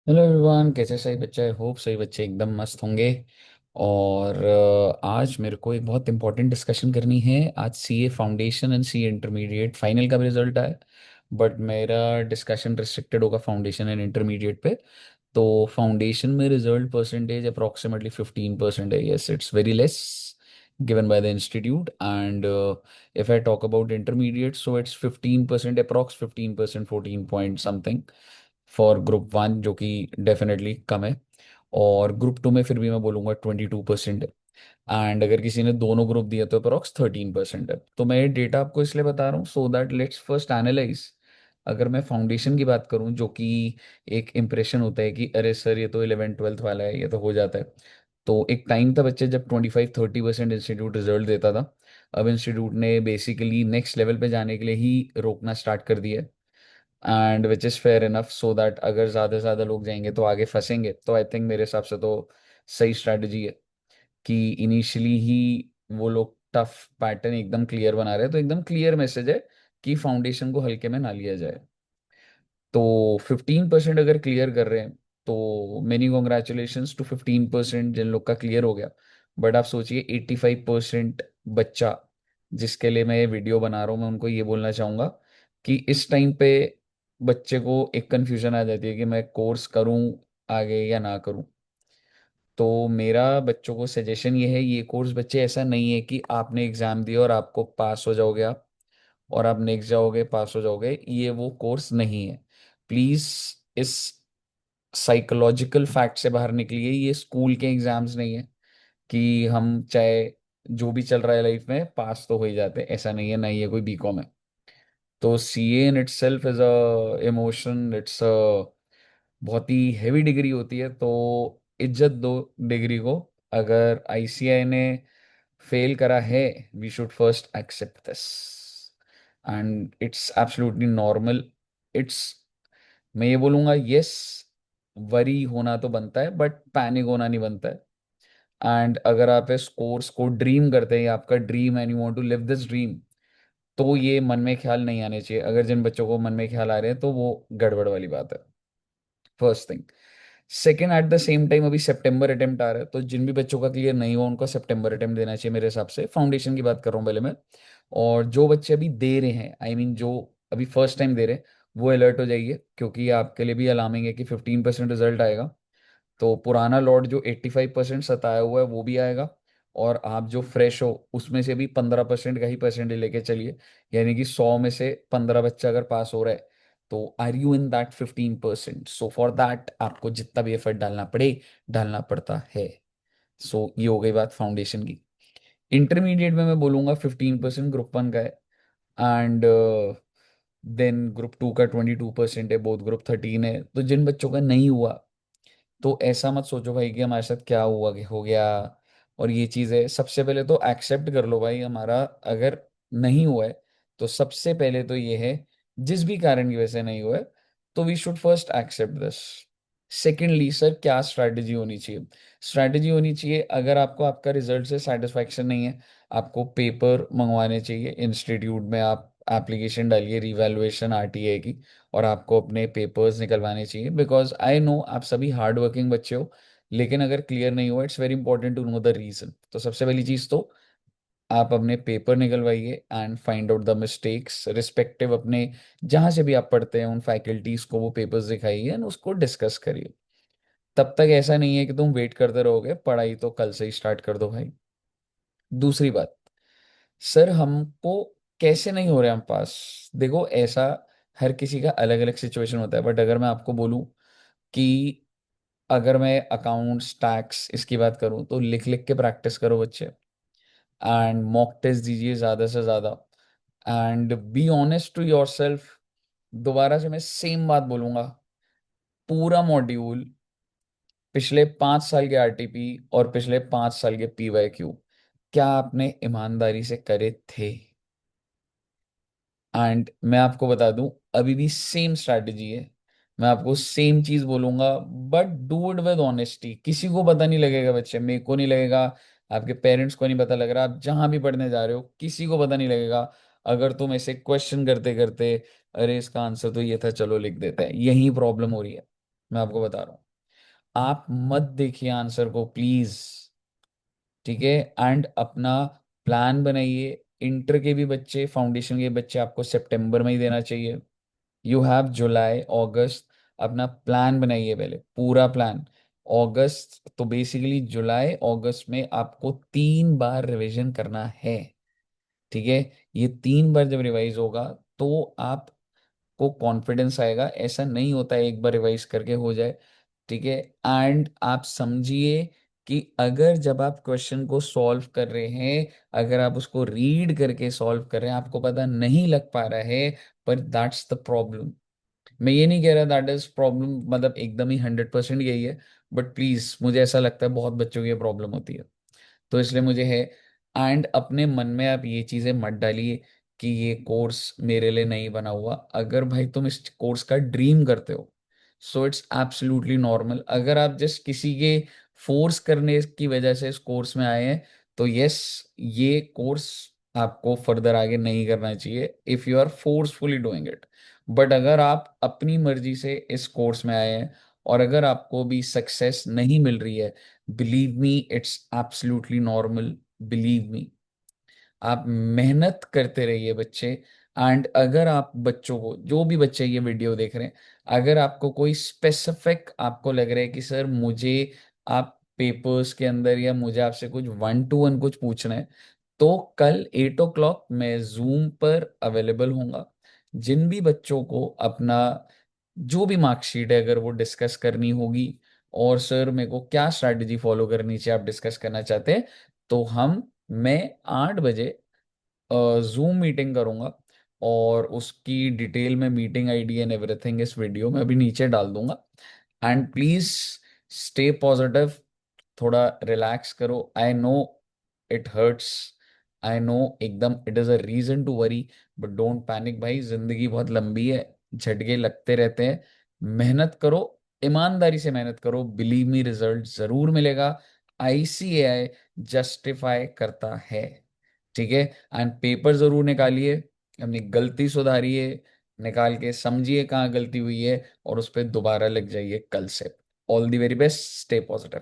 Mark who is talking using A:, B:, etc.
A: Hello everyone, कैसे सही बच्चे? आई होप सही बच्चे एकदम मस्त होंगे। और आज मेरे को एक बहुत इंपॉर्टेंट डिस्कशन करनी है। आज CA foundation and CA intermediate final का भी रिजल्ट आया, बट मेरा डिस्कशन रिस्ट्रिक्टेड होगा फाउंडेशन एंड इंटरमीडिएट पे। तो फाउंडेशन में रिजल्ट परसेंटेज अप्रोक्सीमेटली 15% है। Yes, it's very less given by the institute. And if I talk about intermediate, so it's 15%, approx 15%, 14 point something for group one, जो कि definitely come है। और group to में फिर भी मैं बोलूँगा 22% है। एंड अगर किसी ने दोनों ग्रुप दिया तो अप्रोक्स 13% है। तो मैं ये डेटा आपको इसलिए बता रहा हूँ so that let's first analyse. अगर मैं फाउंडेशन की बात करूँ, जो कि एक इम्प्रेशन होता है कि अरे सर ये तो 11th 12th वाला है, ये तो हो जाता है। तो एक टाइम था बच्चे जब 25-30% इंस्टीट्यूट रिजल्ट देता था। अब इंस्टीट्यूट ने बेसिकली नेक्स्ट लेवल पे जाने के लिए ही रोकना स्टार्ट कर दिया है। And which is fair enough, so that अगर ज़्यादा से ज़्यादा लोग जाएंगे तो आगे फंसेंगे। तो आई थिंक मेरे हिसाब से तो सही स्ट्रैटेजी है कि इनिशियली ही वो लोग टफ पैटर्न एकदम क्लियर बना रहे हैं। तो एकदम क्लियर मैसेज है कि फाउंडेशन को हल्के में ना लिया जाए। तो 15% अगर क्लियर कर रहे हैं तो मेनी कॉन्ग्रेचुलेशंस टू 15% जिन लोग का क्लियर हो गया। बट आप सोचिए 85% बच्चा जिसके लिए मैं ये वीडियो बना रहा हूँ, मैं उनको ये बोलना चाहूँगा कि इस टाइम पे बच्चे को एक कन्फ्यूजन आ जाती है कि मैं कोर्स करूँ आगे या ना करूँ। तो मेरा बच्चों को सजेशन ये है, ये कोर्स बच्चे ऐसा नहीं है कि आपने एग्जाम दिया और आपको पास हो जाओगे आप, और आप नेक्स्ट जाओगे पास हो जाओगे। ये वो कोर्स नहीं है। प्लीज इस साइकोलॉजिकल फैक्ट से बाहर निकलिए। ये स्कूल के एग्जाम्स नहीं है कि हम चाहे जो भी चल रहा है लाइफ में पास तो हो ही जाते हैं। ऐसा नहीं है, ना ही ये कोई बीकॉम है। तो CA in itself is a emotion, it's a बहुत ही हैवी डिग्री होती है। तो इज्जत दो डिग्री को। अगर आईसीआई ने फेल करा है, we should first accept this. And it's absolutely normal. It's, मैं ये बोलूंगा, यस, वरी होना तो बनता है बट पैनिक होना नहीं बनता है। एंड अगर आप इस कोर्स को ड्रीम करते हैं, आपका dream and you want to live this dream, तो ये मन में ख्याल नहीं आने चाहिए। अगर जिन बच्चों को मन में ख्याल आ रहे हैं तो वो गड़बड़ वाली बात है। First thing. Second, at the same time अभी सितंबर अटेम्प्ट आ रहा है, तो जिन भी बच्चों का क्लियर नहीं हुआ उनको सितंबर अटेम्प्ट देना चाहिए मेरे हिसाब से। फाउंडेशन की बात कर रहा हूँ पहले मैं। और जो बच्चे अभी दे रहे हैं, आई मीन जो अभी फर्स्ट टाइम दे रहे हैं, वो अलर्ट हो जाइए क्योंकि आपके लिए भी अलार्मिंग है कि 15% रिजल्ट आएगा। तो पुराना लॉट जो 85% सताया हुआ है वो भी आएगा। और आप जो फ्रेश हो उसमें से भी 15% का ही परसेंटेज लेके चलिए। यानी कि 100 में से 15 बच्चा अगर पास हो रहा है, तो are you in that 15%? So for that आपको जितना भी एफर्ट डालना पड़े, डालना पड़ता है। सो ये हो गई बात फाउंडेशन की। इंटरमीडिएट में मैं बोलूंगा 15% ग्रुप वन का है। एंड देन ग्रुप टू का 22% है। बोथ ग्रुप 13 है। तो जिन बच्चों का नहीं हुआ, तो ऐसा मत सोचो भाई कि हमारे साथ क्या हुआ कि हो गया। और ये चीज़ है, सबसे पहले तो एक्सेप्ट कर लो भाई, हमारा अगर नहीं हुआ है तो सबसे पहले तो ये है, जिस भी कारण की वजह से नहीं हुआ है, तो we should first accept this. Secondly sir, क्या स्ट्रैटेजी होनी चाहिए? स्ट्रैटेजी होनी चाहिए, अगर आपको आपका रिजल्ट से सेटिस्फैक्शन नहीं है, आपको पेपर मंगवाने चाहिए इंस्टीट्यूट में। आप एप्लीकेशन डालिए रिवैल्यूएशन आरटीए की, और आपको अपने पेपर्स निकलवाने चाहिए। बिकॉज आई नो आप सभी हार्ड वर्किंग बच्चे हो, लेकिन अगर क्लियर नहीं हुआ, it's very important to know the reason. तो सबसे पहली चीज़ तो आप अपने पेपर निकलवाइए and find out the mistakes respective अपने जहाँ से भी आप पढ़ते हैं उन फैकल्टीज को वो पेपर्स दिखाइए एंड उसको डिस्कस करिए। तब तक ऐसा नहीं है कि तुम वेट करते रहोगे, पढ़ाई तो कल से ही स्टार्ट कर दो भाई। दूसरी बात, सर हमको कैसे नहीं हो रहे हम पास? देखो ऐसा हर किसी का अलग अलग सिचुएशन होता है, बट अगर मैं आपको बोलूं कि अगर मैं अकाउंट्स टैक्स इसकी बात करूं, तो लिख लिख के प्रैक्टिस करो बच्चे। एंड मॉक टेस्ट दीजिए ज़्यादा से ज़्यादा। And be honest to yourself. दोबारा से मैं सेम बात बोलूंगा, पूरा मॉड्यूल, पिछले 5 साल के आरटीपी और पिछले 5 साल के पीवाईक्यू, क्या आपने ईमानदारी से करे थे? एंड मैं आपको बता दूं, अभी भी सेम स्ट्रैटेजी है। मैं आपको सेम चीज बोलूंगा, but do it with honesty. किसी को पता नहीं लगेगा बच्चे, मेरे को नहीं लगेगा, आपके पेरेंट्स को नहीं पता लग रहा, आप जहां भी पढ़ने जा रहे हो किसी को पता नहीं लगेगा। अगर तुम ऐसे क्वेश्चन करते करते, अरे इसका आंसर तो ये था, चलो लिख देते हैं, यही प्रॉब्लम हो रही है। मैं आपको बता रहा हूँ, आप मत देखिए आंसर को प्लीज। ठीक है। एंड अपना प्लान बनाइए। इंटर के भी बच्चे, फाउंडेशन के बच्चे आपको सितंबर में ही देना चाहिए। यू हैव जुलाई अगस्त। अपना प्लान बनाइए पहले, पूरा प्लान। अगस्त तो बेसिकली जुलाई अगस्त में आपको 3 बार रिवीजन करना है। ठीक है। ये 3 बार जब रिवाइज होगा तो आपको कॉन्फिडेंस आएगा। ऐसा नहीं होता है एक बार रिवाइज करके हो जाए। ठीक है। एंड आप समझिए कि अगर जब आप क्वेश्चन को सॉल्व कर रहे हैं, अगर आप उसको रीड करके सॉल्व कर रहे हैं, आपको पता नहीं लग पा रहा है, पर दैट्स द प्रॉब्लम। मैं ये नहीं कह रहा दैट इज प्रॉब्लम, मतलब एकदम ही 100% यही है। बट प्लीज, मुझे ऐसा लगता है बहुत बच्चों की ये प्रॉब्लम होती है, तो इसलिए मुझे है। एंड अपने मन में आप ये चीजें मत डालिए कि ये कोर्स मेरे लिए नहीं बना हुआ। अगर भाई तुम इस कोर्स का ड्रीम करते हो, सो इट्स एब्सोल्युटली नॉर्मल। अगर आप जस्ट किसी के फोर्स करने की वजह से इस कोर्स में आए हैं, तो यस, ये कोर्स आपको फर्दर आगे नहीं करना चाहिए if you are forcefully doing it. But अगर आप अपनी मर्जी से इस कोर्स में आए हैं और अगर आपको भी सक्सेस नहीं मिल रही है, believe me, it's absolutely normal. Believe me, आप मेहनत करते रहिए बच्चे। एंड अगर आप बच्चों को, जो भी बच्चे ये वीडियो देख रहे हैं, अगर आपको कोई स्पेसिफिक आपको लग रहा है कि सर मुझे आप पेपर्स के अंदर या मुझे आपसे कुछ 1 to 1 कुछ पूछना है, तो कल 8 o'clock मैं जूम पर अवेलेबल होऊंगा। जिन भी बच्चों को अपना जो भी मार्कशीट है अगर वो डिस्कस करनी होगी, और सर मेरे को क्या स्ट्रैटेजी फॉलो करनी चाहिए आप डिस्कस करना चाहते हैं, तो मैं 8 बजे जूम मीटिंग करूंगा। और उसकी डिटेल में मीटिंग आईडी एंड एवरीथिंग इस वीडियो में अभी नीचे डाल दूंगा। एंड प्लीज स्टे पॉजिटिव, थोड़ा रिलैक्स करो। I know it hurts, I know, एकदम it is a reason to worry, but don't panic भाई, जिंदगी बहुत लंबी है, झटके लगते रहते हैं। मेहनत करो, ईमानदारी से मेहनत करो, बिलीव मी रिजल्ट जरूर मिलेगा। आईसीएआई जस्टिफाई करता है। ठीक है। एंड पेपर जरूर निकालिए, अपनी गलती सुधारिए, निकाल के समझिए कहाँ गलती हुई है और उस पर दोबारा लग जाइए कल से। All the very best, stay positive.